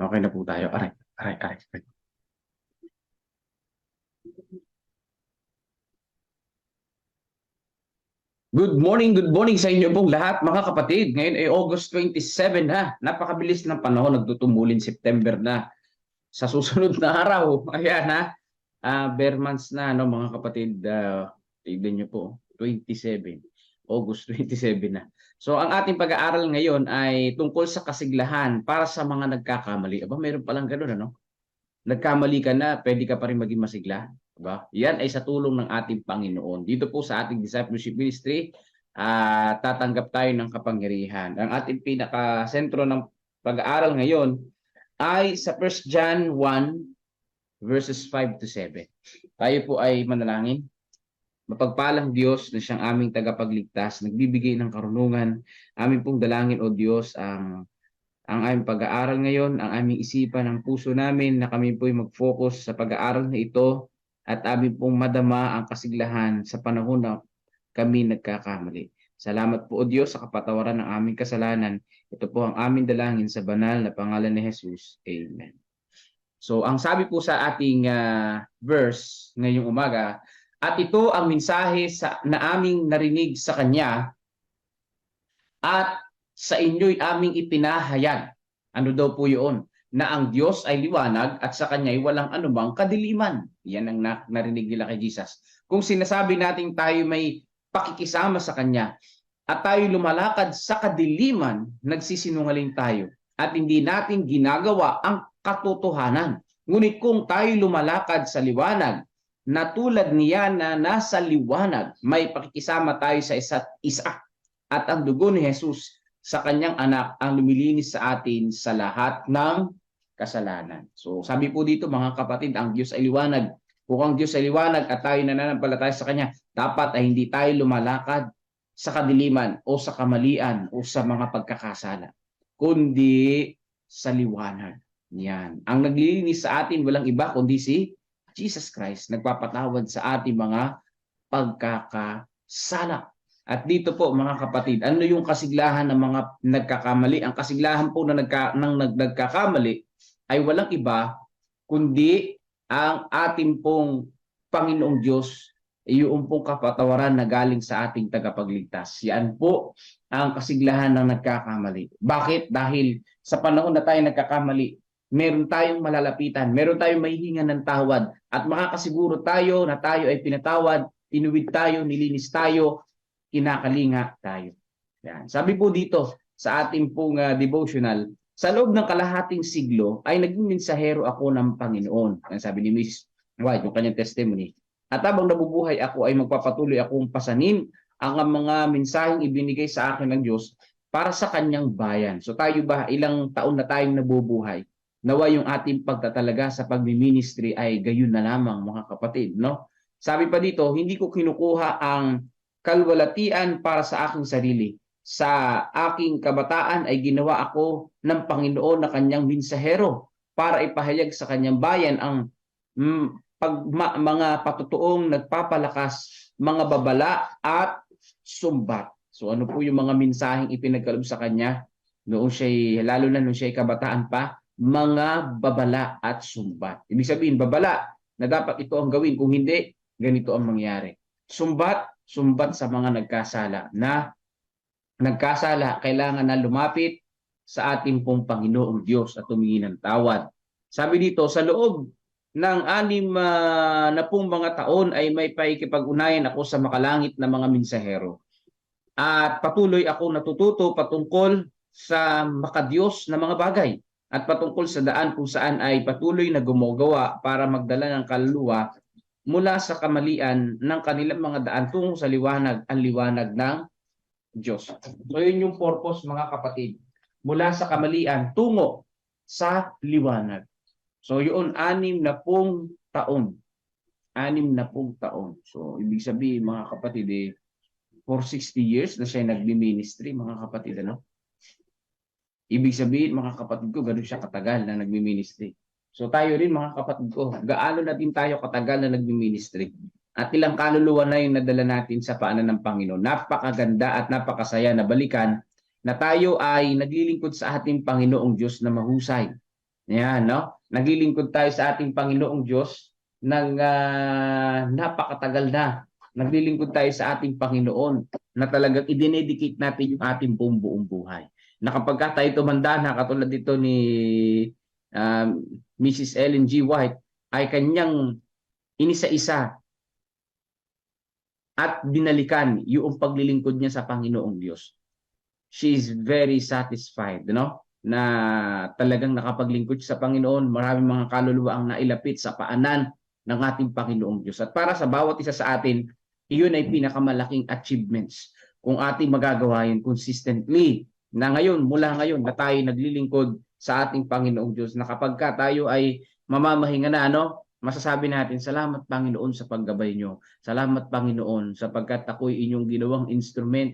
Okay na po tayo. Aray, aray, aray. Good morning sa inyo pong lahat mga kapatid. Ngayon ay August 27 na. Napakabilis ng panahon, nagtutumulin September na. Sa susunod na araw, ayan ha, bare months na no, mga kapatid. Tignan nyo po, 27. August 27 na. So ang ating pag-aaral ngayon ay tungkol sa kasiglahan para sa mga nagkakamali. Aba, meron palang ganun ano? Nagkamali ka na, pwede ka pa rin maging masigla. Diba? Yan ay sa tulong ng ating Panginoon. Dito po sa ating discipleship ministry, tatanggap tayo ng kapangyarihan. Ang ating pinaka-sentro ng pag-aaral ngayon ay sa 1 John 1 verses 5 to 7. Tayo po ay manalangin. Mapagpalang Diyos na siyang aming tagapagligtas, nagbibigay ng karunungan. Aming pong dalangin, O Diyos, ang aming pag-aaral ngayon, ang aming isipan, ang puso namin na kami po'y mag-focus sa pag-aaral na ito at amin pong madama ang kasiglahan sa panahon na kami nagkakamali. Salamat po o Diyos sa kapatawaran ng aming kasalanan. Ito po ang aming dalangin sa banal na pangalan ni Jesus. Amen. So ang sabi po sa ating verse ngayong umaga, at ito ang mensahe na aming narinig sa Kanya at sa inyo'y aming ipinahayag. Ano daw po yun? Na ang Diyos ay liwanag at sa Kanya'y walang anumang kadiliman. Yan ang narinig nila kay Jesus. Kung sinasabi natin tayo may pakikisama sa Kanya at tayo lumalakad sa kadiliman, nagsisinungaling tayo at hindi natin ginagawa ang katotohanan. Ngunit kung tayo lumalakad sa liwanag, na tulad niya na nasa liwanag, may pakikisama tayo sa isa't isa. At ang dugo ni Jesus sa kanyang anak ang lumilinis sa atin sa lahat ng kasalanan. So sabi po dito mga kapatid, ang Diyos ay liwanag. Kung ang Diyos ay liwanag at tayo nananampalataya sa Kanya, dapat ay hindi tayo lumalakad sa kadiliman o sa kamalian o sa mga pagkakasala, kundi sa liwanag. Yan. Ang naglilinis sa atin walang iba kundi si Jesus Christ, nagpapatawad sa ating mga pagkakasala. At dito po mga kapatid, ano yung kasiglahan ng mga nagkakamali? Ang kasiglahan po ng nagkakamali ay walang iba kundi ang ating pong Panginoong Diyos, yung pong kapatawaran na galing sa ating tagapagligtas. Yan po ang kasiglahan ng nagkakamali. Bakit? Dahil sa panahon na tayo nagkakamali, meron tayong malalapitan, meron tayong mahihingan ng tawad at makakasiguro tayo na tayo ay pinatawad, inuwid tayo, nilinis tayo, kinakalinga tayo. Yan. Sabi po dito sa ating pong devotional, sa loob ng kalahating siglo ay naging mensahero ako ng Panginoon. Yan sabi ni Miss White, yung kanyang testimony. At habang nabubuhay ako ay magpapatuloy akong pasanin ang mga mensaheng ibinigay sa akin ng Diyos para sa kanyang bayan. So tayo ba, ilang taon na tayong nabubuhay? Nawa yung ating pagtatalaga sa pagmi-ministry ay gayon na lamang mga kapatid, no? Sabi pa dito, hindi ko kinukuha ang kalwalatian para sa aking sarili. Sa aking kabataan ay ginawa ako ng Panginoon na kanyang mensahero para ipahayag sa kanyang bayan ang mga patutuong nagpapalakas, mga babala at sumbat. So ano po yung mga mensaheng ipinagkaloob sa kanya noong siya, lalo na noong siya kabataan pa, mga babala at sumbat. Ibig sabihin, babala na dapat ito ang gawin. Kung hindi, ganito ang mangyari. Sumbat sa mga nagkasala. Na nagkasala, kailangan na lumapit sa ating pong Panginoong Diyos at humingi ng tawad. Sabi dito, sa loob ng 6 na pong mga taon ay may paikipag-unayan ako sa makalangit na mga mensahero. At patuloy akong natututo patungkol sa makadiyos na mga bagay at patungkol sa daan kung saan ay patuloy na gumagawa para magdala ng kaluluwa mula sa kamalian ng kanilang mga daan tungo sa liwanag, ang liwanag ng Diyos. So yun yung purpose mga kapatid. Mula sa kamalian tungo sa liwanag. So yun 6 na pong taon. 6 na pong taon. So ibig sabihin mga kapatid, for 60 years na siya nagmi-ministry mga kapatid, ano? Ibig sabihin, mga kapatid ko, gano'n siya katagal na nagmi-ministry. So tayo rin, mga kapatid ko, gaano na din tayo katagal na nagmi-ministry. At ilang kaluluwa na yung nadala natin sa paanan ng Panginoon. Napakaganda at napakasaya na balikan na tayo ay naglilingkod sa ating Panginoong Diyos na mahusay. Yan, no? Naglilingkod tayo sa ating Panginoong Diyos ng napakatagal na. Naglilingkod tayo sa ating Panginoon na talagang idinedicate natin yung ating buong buhay. Na kapag tayo tumanda na, katulad dito ni Mrs. Ellen G. White, ay kanyang inisa-isa at binalikan yung paglilingkod niya sa Panginoong Diyos. She is very satisfied, no? Na talagang nakapaglingkod sa Panginoon, maraming mga kaluluwa ang nailapit sa paanan ng ating Panginoong Diyos. At para sa bawat isa sa atin, iyon ay pinakamalaking achievements kung ating magagawa yun consistently. Na ngayon, mula ngayon na tayo naglilingkod sa ating Panginoong Diyos, na kapag ka tayo ay mamamahinga na, ano, masasabi natin, salamat Panginoon sa paggabay nyo. Salamat Panginoon sapagkat ako'y inyong ginawang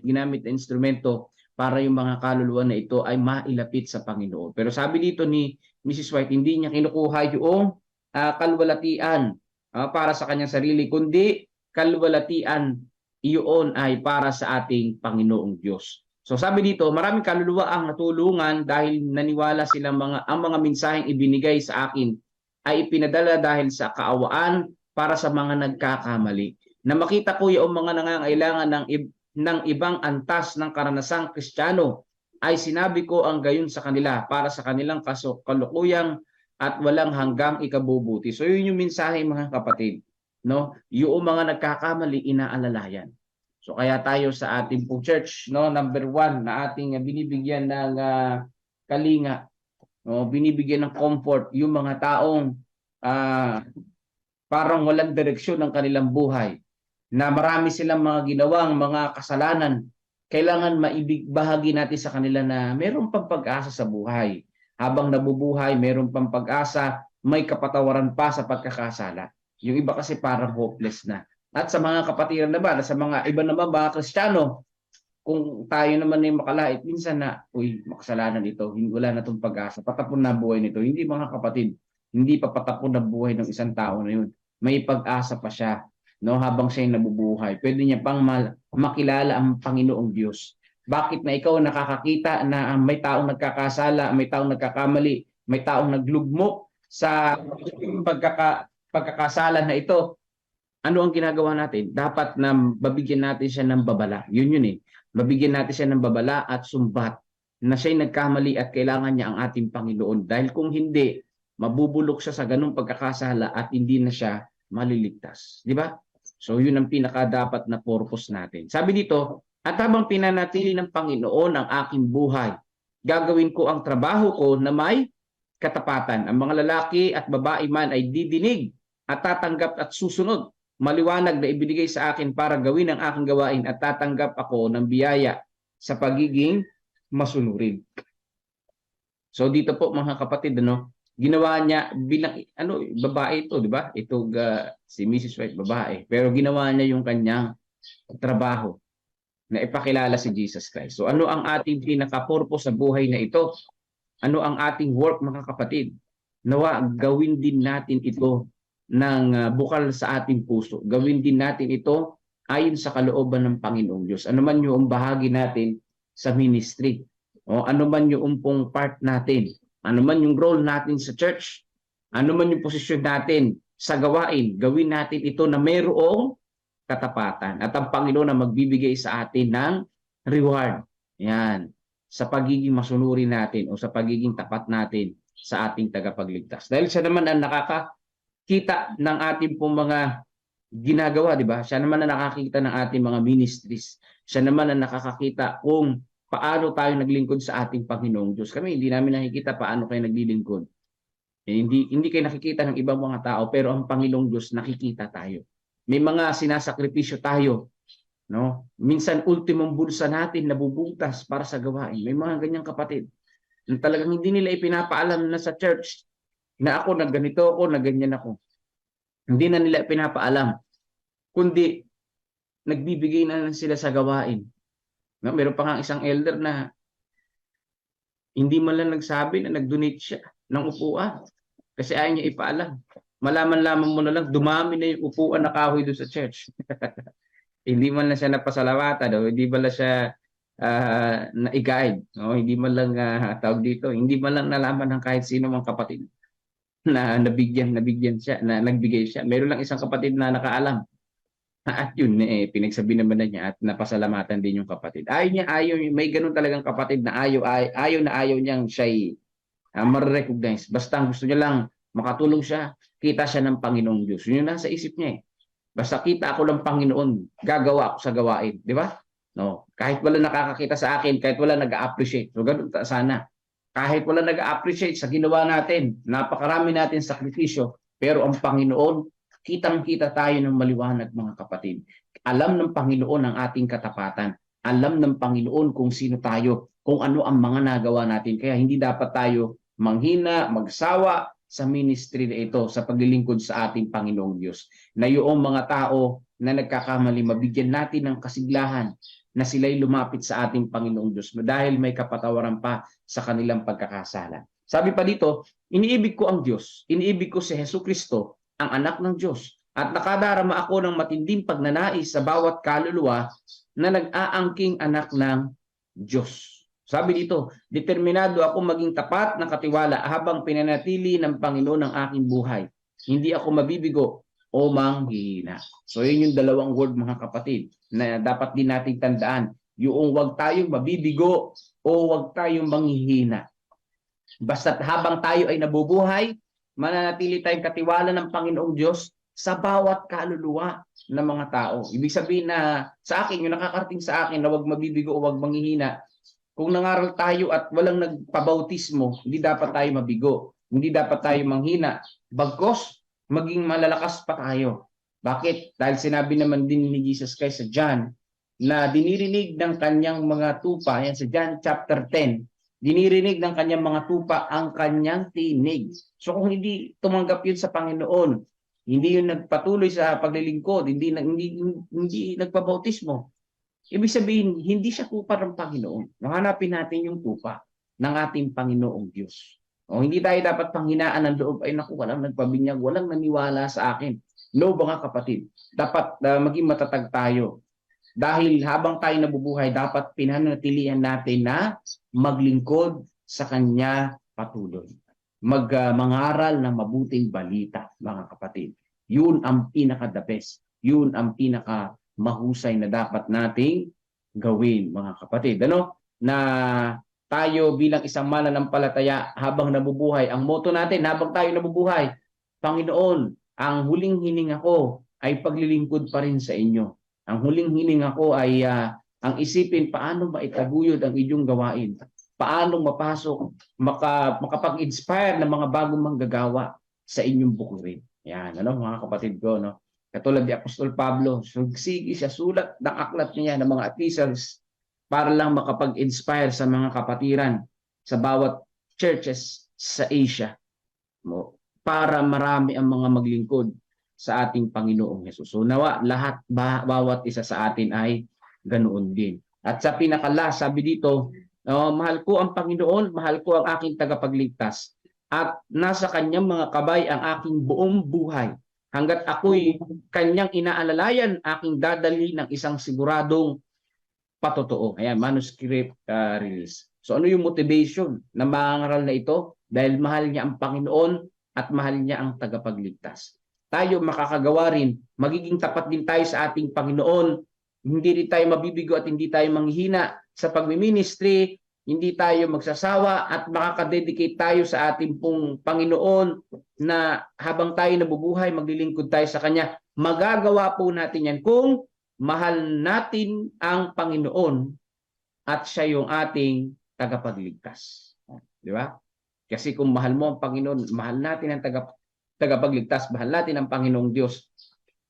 ginamit na instrumento para yung mga kaluluwa na ito ay mailapit sa Panginoon. Pero sabi dito ni Mrs. White, hindi niya kinukuha yung kalwalatian para sa kanyang sarili, kundi kalwalatian iyon ay para sa ating Panginoong Diyos. So sabi dito, maraming kaluluwa ang natulungan dahil naniwala silang ang mga mensaheng ibinigay sa akin ay ipinadala dahil sa kaawaan para sa mga nagkakamali. Na makita ko yung mga nangangailangan ng ibang antas ng karanasang Kristiyano, ay sinabi ko ang gayon sa kanila para sa kanilang kalukuyang at walang hanggang ikabubuti. So yun yung mensahe, mga kapatid, no? Yung mga nagkakamali, inaalalayan. So kaya tayo sa ating pong church, no, number 1 na ating binibigyan ng kalinga, no, binibigyan ng comfort yung mga taong parang walang direksyon ng kanilang buhay, na marami silang mga ginawang mga kasalanan. Kailangan maibahagi natin sa kanila na mayroon pang pag-asa sa buhay. Habang nabubuhay, mayroon pang pag-asa, may kapatawaran pa sa pagkakasala. Yung iba kasi parang hopeless na. At sa mga kapatiran naman, sa mga iba naman mga Kristiyano, kung tayo naman ay makalait, minsan na, uy, makasalanan ito, wala na itong pag-asa, patapon na buhay nito. Hindi, mga kapatid, hindi pa patapon na buhay ng isang tao na yun. May pag-asa pa siya, no, habang siya nabubuhay. Pwede niya pang makilala ang Panginoong Diyos. Bakit na ikaw nakakakita na may taong nagkakasala, may taong nagkakamali, may taong naglugmok sa pagkakasala na ito? Ano ang ginagawa natin? Dapat na babigyan natin siya ng babala. Yun eh. Babigyan natin siya ng babala at sumbat na siya'y nagkamali at kailangan niya ang ating Panginoon. Dahil kung hindi, mabubulok siya sa ganung pagkakasala at hindi na siya maliligtas. Di ba? So yun ang pinaka-dapat na purpose natin. Sabi dito, at habang pinanatili ng Panginoon ang aking buhay, gagawin ko ang trabaho ko na may katapatan. Ang mga lalaki at babae man ay didinig at tatanggap at susunod. Maliwanag na ibinigay sa akin para gawin ang aking gawain at tatanggap ako ng biyaya sa pagiging masunurin. So dito po, mga kapatid, ano, ginawa niya bilang babae ito, di ba? Ito si Mrs. White, babae. Pero ginawa niya yung kanyang trabaho na ipakilala si Jesus Christ. So ano ang ating pinaka-purpose sa buhay na ito? Ano ang ating work, mga kapatid? Nawa gawin din natin ito ng bukal sa ating puso. Gawin din natin ito ayon sa kalooban ng Panginoong Diyos. Ano man yung bahagi natin sa ministry, o ano man yung pong part natin, ano man yung role natin sa church, ano man yung posisyon natin sa gawain, gawin natin ito na mayroong katapatan. At ang Panginoon na magbibigay sa atin ng reward. Yan. Sa pagiging masunuri natin o sa pagiging tapat natin sa ating tagapagligtas. Dahil siya naman ang nakakakita ng ating pong mga ginagawa, di ba? Siya naman ang nakakita ng ating mga ministries. Siya naman ang nakakakita kung paano tayo naglingkod sa ating Panginoong Diyos. Kami hindi namin nakikita paano kayo naglilingkod. Hindi kayo nakikita ng ibang mga tao, pero ang Panginoong Diyos nakikita tayo. May mga sinasakripisyo tayo, no? Minsan ultimong bulsa natin nabubutas para sa gawain. May mga ganyang kapatid na talagang hindi nila ipinapaalam na sa church na ako na ganito ako, na ganyan ako. Hindi na nila ipinapaalam, kundi nagbibigay na lang sila sa gawain. No? Meron pa nga isang elder na hindi man lang nagsabi na nag-donate siya ng upuan kasi ayaw niya ipaalam. Malaman-laman mo na lang, dumami na yung upuan na kahoy doon sa church. Hindi man lang siya napasalamatan, hindi man lang siya na i-guide. No? Hindi man lang tawag dito, hindi man lang nalaman ng kahit sino mang kapatid na nabigyan siya, na nagbigay siya. Meron lang isang kapatid na nakaalam. At yun, pinagsabi naman na niya at napasalamatan din yung kapatid. May ganun talagang kapatid na ayaw niyang siya'y ma-recognize. Basta ang gusto niya lang, makatulong siya, kita siya ng Panginoong Diyos. Yun yung nasa isip niya eh. Basta kita ako ng Panginoon, gagawa ako sa gawain. Di ba? No, kahit wala nakakakita sa akin, kahit wala nag-appreciate. So ganun sana. Kahit wala nag-appreciate sa ginawa natin, napakarami natin sakripisyo, pero ang Panginoon, kitang-kita tayo ng maliwanag mga kapatid. Alam ng Panginoon ang ating katapatan. Alam ng Panginoon kung sino tayo, kung ano ang mga nagawa natin. Kaya hindi dapat tayo manghina, magsawa sa ministry na ito, sa paglilingkod sa ating Panginoong Diyos. Na yung mga tao na nagkakamali, mabigyan natin ng kasiglahan na sila'y lumapit sa ating Panginoong Diyos dahil may kapatawaran pa sa kanilang pagkakasala. Sabi pa dito, iniibig ko ang Diyos, iniibig ko si Jesucristo, ang anak ng Diyos, at nakadarama ako ng matinding pagnanais sa bawat kaluluwa na nag-aangking anak ng Diyos. Sabi dito, determinado ako maging tapat na katiwala habang pinanatili ng Panginoon ang aking buhay. Hindi ako mabibigo o manghihina. So yun yung dalawang word mga kapatid na dapat din nating tandaan. Yung wag tayong mabibigo o wag tayong manghihina. Basta't habang tayo ay nabubuhay, mananatili tayong katiwala ng Panginoong Diyos sa bawat kaluluwa ng mga tao. Ibig sabihin na sa akin, yung nakakarating sa akin na wag mabibigo o wag manghihina, kung nangaral tayo at walang nagpabautismo, hindi dapat tayo mabigo. Hindi dapat tayo manghina. Bagkos, maging malalakas pa tayo. Bakit? Dahil sinabi naman din ni Jesus Christ sa John na dinirinig ng kanyang mga tupa, yan sa John chapter 10, dinirinig ng kanyang mga tupa ang kanyang tinig. So kung hindi tumanggap yun sa Panginoon, hindi yun nagpatuloy sa paglilingkod, hindi nagpabautismo, ibig sabihin, hindi siya tupa ng Panginoon. Hanapin natin yung tupa ng ating Panginoong Diyos. O hindi tayo dapat panghinaan ng loob, ay naku, walang nagpabinyag, walang naniwala sa akin. No, mga kapatid, dapat maging matatag tayo. Dahil habang tayo nabubuhay, dapat pinanatilihan natin na maglingkod sa Kanya patuloy. Mangaral ng mabuting balita, mga kapatid. Yun ang pinaka-the best. Yun ang pinaka mahusay na dapat nating gawin, mga kapatid. Ano? Na tayo bilang isang mananampalataya habang nabubuhay, ang motto natin habang tayo nabubuhay, Panginoon, ang huling hininga ko ay paglilingkod pa rin sa inyo. Ang huling hininga ko ay ang isipin paano maitaguyod ang inyong gawain. Paano mapasok, makapag-inspire ng mga bagong manggagawa sa inyong bukurin. Yan, ano, mga kapatid ko, no? Katulad ni Apostol Pablo, sugsigi siya, sulat ng aklat niya ng mga epistles para lang makapag-inspire sa mga kapatiran sa bawat churches sa Asia. Para marami ang mga maglingkod sa ating Panginoong Hesus. So nawa, bawat isa sa atin ay ganoon din. At sa pinakalas, sabi dito, mahal ko ang Panginoon, mahal ko ang aking tagapagligtas, at nasa kanyang mga kabay ang aking buong buhay. Hanggat ako'y kanyang inaalalayan, aking dadali ng isang siguradong patotoo. Ayan, manuscript release. So ano yung motivation na mangaral na ito? Dahil mahal niya ang Panginoon at mahal niya ang tagapagligtas. Tayo makakagawa rin, magiging tapat din tayo sa ating Panginoon. Hindi rin tayo mabibigo at hindi tayo manghihina sa pagmiministry. Hindi tayo magsasawa at makakadedicate tayo sa ating pong Panginoon na habang tayo nabubuhay, maglilingkod tayo sa Kanya. Magagawa po natin yan kung mahal natin ang Panginoon at siya yung ating tagapagligtas. Di ba? Kasi kung mahal mo ang Panginoon, mahal natin ang tagapagligtas, mahal natin ang Panginoong Diyos,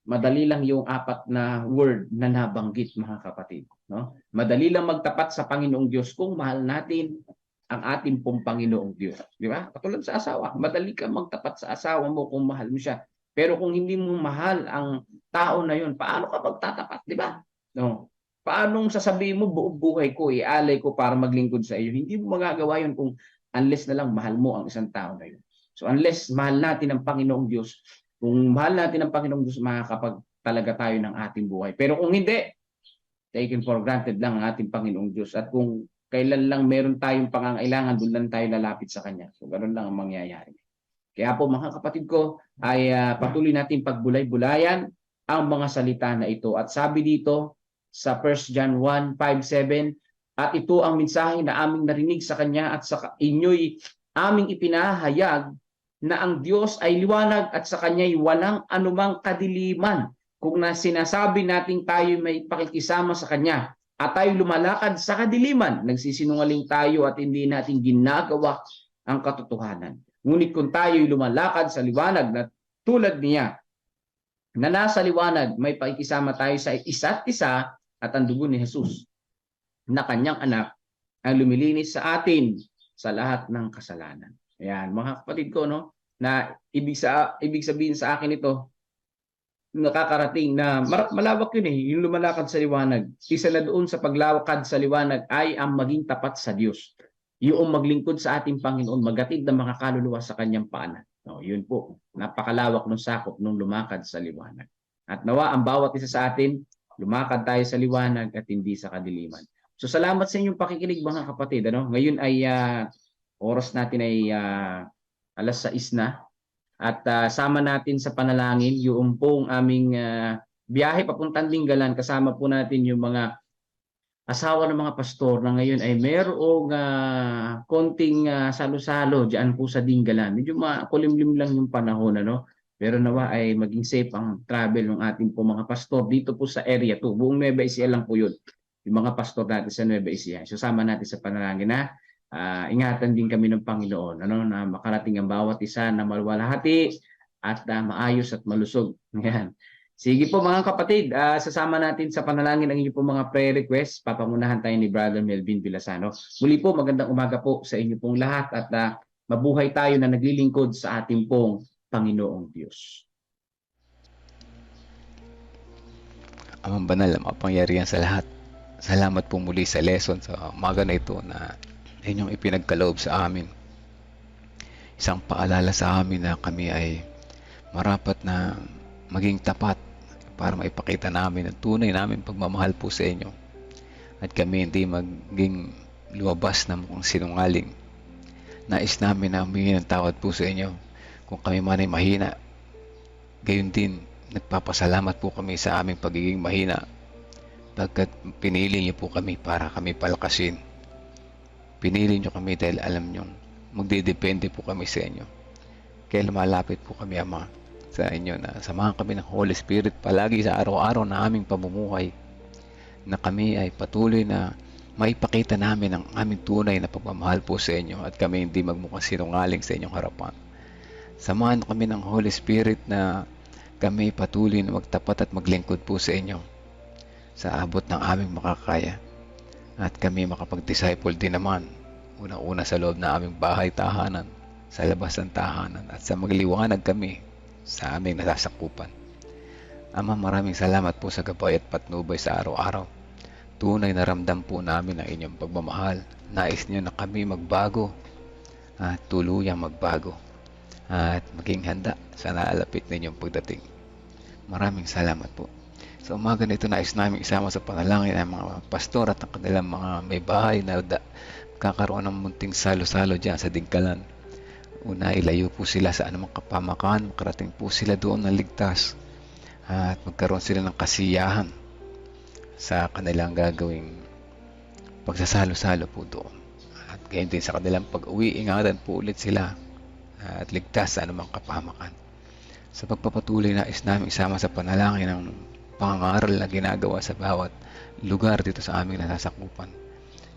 madali lang yung apat na word na nabanggit, mga kapatid. No? Madali lang magtapat sa Panginoong Diyos kung mahal natin ang ating pong Panginoong Diyos. Di ba? Katulad sa asawa, madali kang magtapat sa asawa mo kung mahal mo siya. Pero kung hindi mo mahal ang tao na yun, paano ka magtatapat? Di ba? No? Paanong sasabihin mo, buong buhay ko, ialay ko para maglingkod sa iyo? Hindi mo magagawa yun kung unless na lang mahal mo ang isang tao na yun. So unless mahal natin ang Panginoong Diyos, kung mahal natin ang Panginoong Diyos, makakapag talaga tayo ng ating buhay. Pero kung hindi, taken for granted lang ang ating Panginoong Diyos. At kung kailan lang meron tayong pangangailangan, doon lang tayo lalapit sa Kanya. So, ganoon lang ang mangyayari. Kaya po mga kapatid ko, ay patuloy natin pagbulay-bulayan ang mga salita na ito. At sabi dito sa 1 John 1:5-7, at ito ang mensahe na aming narinig sa Kanya at sa inyo'y aming ipinahayag na ang Diyos ay liwanag at sa Kanya'y walang anumang kadiliman. Kung sinasabi natin tayo may pakikisama sa Kanya at tayo lumalakad sa kadiliman, nagsisinungaling tayo at hindi natin ginagawa ang katotohanan. Ngunit kung tayo'y lumalakad sa liwanag na tulad niya, na nasa liwanag, may pakikisama tayo sa isa't isa at ang dugo ni Jesus na Kanyang anak ang lumilinis sa atin sa lahat ng kasalanan. Ayan, mga kapatid ko, no, na ibig sabihin sa akin ito, nakakarating na malawak yun yung lumalakad sa liwanag. Isa na doon sa paglawakad sa liwanag ay ang maging tapat sa Diyos. Yung maglingkod sa ating Panginoon, magatid na mga kaluluwa sa Kanyang paanan. No, yun po, napakalawak ng sakop nung lumakad sa liwanag. At nawa ang bawat isa sa atin, lumakad tayo sa liwanag at hindi sa kadiliman. So salamat sa inyong pakikinig mga kapatid. Ano? Ngayon ay oras natin ay 6:00 na. At sama natin sa panalangin yung pong aming biyahe papuntang Dingalan. Kasama po natin yung mga asawa ng mga pastor na ngayon ay merong konting salo-salo dyan po sa Dingalan. Medyo makulimlim lang yung panahon, ano? Pero nawa ay maging safe ang travel ng ating po mga pastor dito po sa area 2. Buong Nueva Ecija lang po yun. Yung mga pastor natin sa Nueva Ecija. So sama natin sa panalangin na ingatan din kami ng Panginoon, ano, na makarating ang bawat isa na maluwalhati at maayos at malusog. Yan. Sige po mga kapatid, sasama natin sa panalangin ang inyong po mga prayer requests. Papangunahan tayo ni Brother Melvin Villasano. Muli po, magandang umaga po sa inyo pong lahat at mabuhay tayo na naglilingkod sa ating pong Panginoong Diyos. Amang banal na mapangyarihan sa lahat. Salamat po muli sa lesson sa umaga na ito na inyong ipinagkaloob sa amin. Isang paalala sa amin na kami ay marapat na maging tapat para maipakita namin ang tunay namin pagmamahal po sa inyo. At kami hindi maging lumabas na mukhang sinungaling. Nais namin na humingi ng tawad po sa inyo kung kami man ay mahina. Gayon din, nagpapasalamat po kami sa aming pagiging mahina pagkat pinili niyo po kami para kami palakasin. Pinili niyo kami dahil alam niyo magdedepende po kami sa inyo. Kaya lumalapit po kami, Ama, sa inyo na samahan kami ng Holy Spirit palagi sa araw-araw na aming pamumuhay, na kami ay patuloy na maipakita namin ang aming tunay na pagmamahal po sa inyo at kami hindi magmukhang sinungaling sa inyong harapan. Samahan kami ng Holy Spirit na kami patuloy na magtapat at maglingkod po sa inyo sa abot ng aming makakaya. At kami makapag-disciple din naman, unang-una sa loob ng aming bahay tahanan, sa labas ng tahanan, at sa magliwanag kami sa aming nasasakupan. Ama, maraming salamat po sa gabay at patnubay sa araw-araw. Tunay na ramdam po namin ang inyong pagmamahal. Nais niyo na kami magbago at tuluyang magbago at maging handa sa naalapit ninyong pagdating. Maraming salamat po. Sa umaga nito, nais namin isama sa panalangin ang mga pastor at ang kanilang mga may bahay na kakaroon ng munting salo-salo dyan sa Dingalan. Una, ilayo po sila sa anumang kapamakan, makarating po sila doon ng ligtas at magkaroon sila ng kasiyahan sa kanilang gagawing pagsasalo-salo po doon. At gayon din sa kanilang pag-uwi, ingatan po ulit sila at ligtas sa anumang kapamakan. Sa pagpapatuloy, nais namin isama sa panalangin ng pangangaral na ginagawa sa bawat lugar dito sa aming nasasakupan.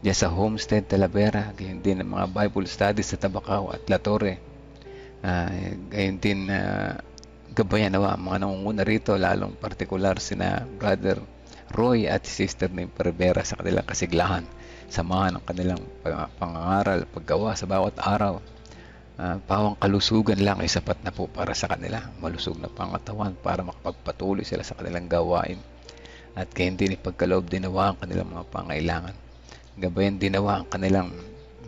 Diyan sa Homestead, Talavera, gayon din ang mga Bible studies sa Tabacao at La Torre. Gayon din gabayan nawa ang mga nangunguna rito, lalong partikular sina Brother Roy at Sister Name Rivera sa kanilang kasiglahan. Samahan ang kanilang pangangaral, paggawa sa bawat araw. Pawang kalusugan lang ay sapat na po para sa kanila. Malusog na pangatawan para makapagpatuloy sila sa kanilang gawain. At gayon din ipagkaloob dinawa ang kanilang mga pangailangan. Gabayan dinawa ang kanilang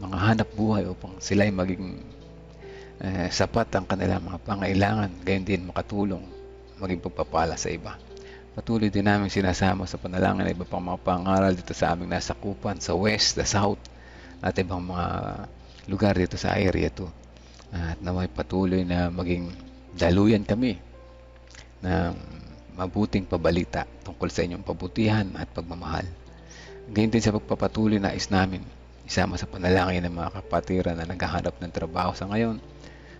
mga hanap buhay upang sila ay maging sapat ang kanilang mga pangailangan. Gayon din makatulong, maging pagpapala sa iba. Patuloy din namin sinasama sa panalangin ang iba pang mga pangaral dito sa aming nasakupan, sa west, sa south, at ibang mga lugar dito sa area to. At naway patuloy na maging daluyan kami ng mabuting pabalita tungkol sa inyong pabutihan at pagmamahal. Ganyan din sa pagpapatuloy nais namin isama sa panalangin ng mga kapatiran na naghahanap ng trabaho sa ngayon.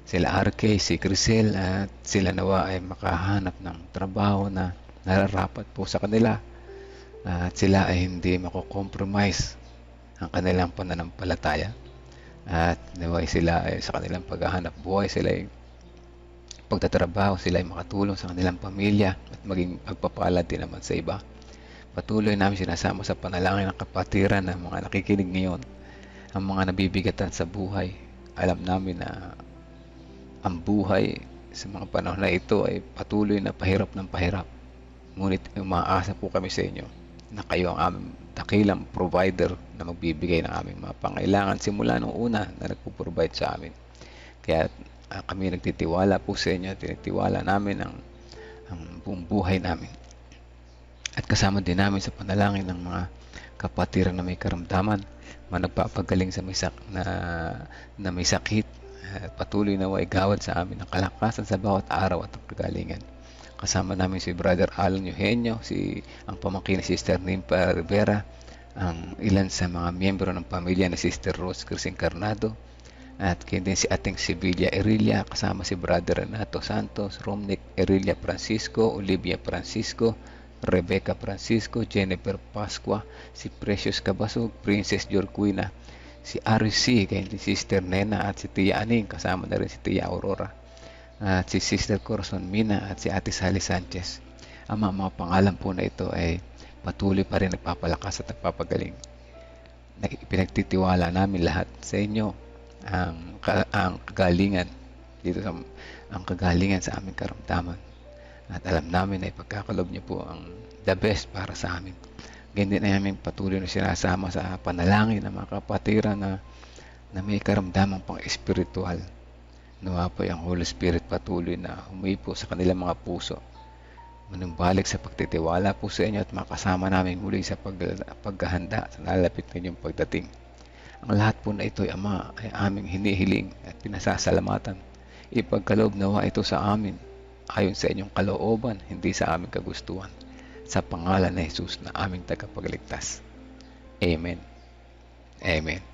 Sila RK, si Crisel at sila nawa ay makahanap ng trabaho na nararapat po sa kanila at sila ay hindi mako-compromise ang kanilang pananampalataya at naway sila ay sa kanilang paghahanap buhay sila ay pagtatrabaho sila ay makatulong sa kanilang pamilya at maging pagpapalad din naman sa iba. Patuloy namin sinasama sa panalangin ng kapatiran ng mga nakikinig ngayon, ang mga nabibigatan sa buhay. Alam namin na ang buhay sa mga panahon na ito ay patuloy na pahirap ng pahirap. Ngunit umaasa po kami sa inyo na kayo ang aming dakilang provider na magbibigay ng aming mga pangailangan simula nung una na nagpo-provide sa amin. Kaya kami nagtitiwala po sa inyo, tinitiwala namin ang buong buhay namin. At kasama din namin sa panalangin ng mga kapatiran na may karamdaman, mga nagpapagaling sa na may sakit, at patuloy na igawad sa amin ang kalakasan sa bawat araw at ang kagalingan. Kasama namin si Brother Alan Eugenio, ang pamangkin ni Sister Nimpa Rivera, ang ilan sa mga miyembro ng pamilya ni Sister Rose Cris Encarnado, at din si ating Sibilia Erilia, kasama si Brother Renato Santos, Romnick Erilia Francisco, Olivia Francisco, Rebecca Francisco, Jennifer Pascua, si Precious Cabasog, Princess Jorquina, si RC, kay Sister Nena at si Tia Aning, kasama na rin si Tia Aurora, at si Sister Corazon Mina at si Ate Sally Sanchez. Ang mga pangalan po na ito ay patuloy pa rin nagpapalakas at nagpapagaling. Pinagtitiwala namin lahat sa inyo ang kagalingan dito ang kagalingan sa aming karamdaman. At alam namin na ipagkakalob niyo po ang the best para sa amin. Ganyan din namin patuloy na sinasama sa panalangin ng mga kapatiran na may karamdaman pang espiritual. Nawa po ang Holy Spirit patuloy na humipo sa kanilang mga puso. Manumbalik sa pagtitiwala po sa inyo at makasama namin muli sa paghahanda sa nalapit na inyong pagdating. Ang lahat po na ito ay Ama ay aming hinihiling at pinasasalamatan. Ipagkaloob nawa ito sa amin ayon sa inyong kalooban, hindi sa aming kagustuhan. Sa pangalan ni Jesus na aming tagapagligtas. Amen. Amen.